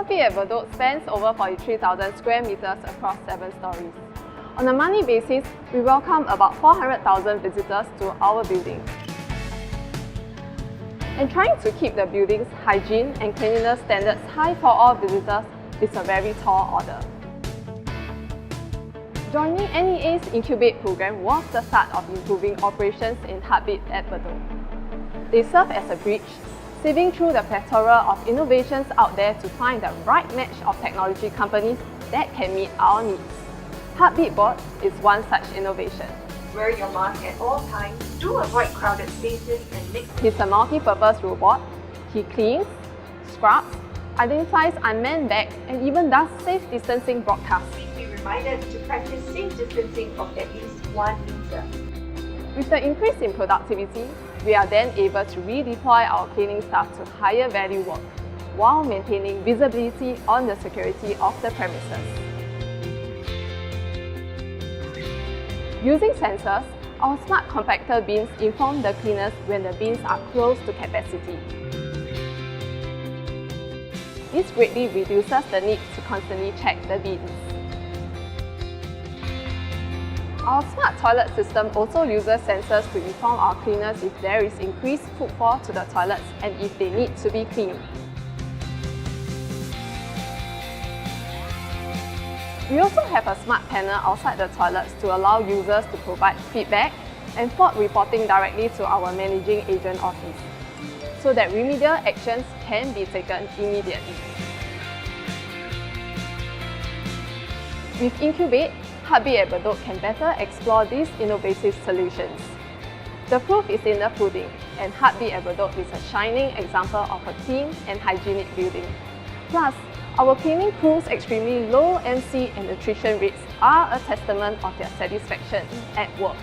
Heartbeat at Bedok spans over 43,000 square meters across 7 stories. On a monthly basis, we welcome about 400,000 visitors to our building. And trying to keep the building's hygiene and cleanliness standards high for all visitors is a very tall order. Joining NEA's Incubate program was the start of improving operations in Heartbeat at Bedok. They serve as a bridge, sieving through the plethora of innovations out there to find the right match of technology companies that can meet our needs. Heartbeat Bot is one such innovation. Wear your mask at all times, do avoid crowded spaces and mix. He's a multi-purpose robot. He cleans, scrubs, identifies unmanned bags, and even does safe distancing broadcasts. Please be reminded to practice safe distancing of at least 1 meter. With the increase in productivity, we are then able to redeploy our cleaning staff to higher value work while maintaining visibility on the security of the premises. Using sensors, our smart compactor bins inform the cleaners when the bins are close to capacity. This greatly reduces the need to constantly check the bins. Our smart toilet system also uses sensors to inform our cleaners if there is increased footfall to the toilets and if they need to be cleaned. We also have a smart panel outside the toilets to allow users to provide feedback and fault reporting directly to our managing agent office, so that remedial actions can be taken immediately. With Incubate, Heartbeat at Bedok can better explore these innovative solutions. The proof is in the pudding, and Heartbeat at Bedok is a shining example of a clean and hygienic building. Plus, our cleaning crew's extremely low MC and attrition rates are a testament of their satisfaction at work.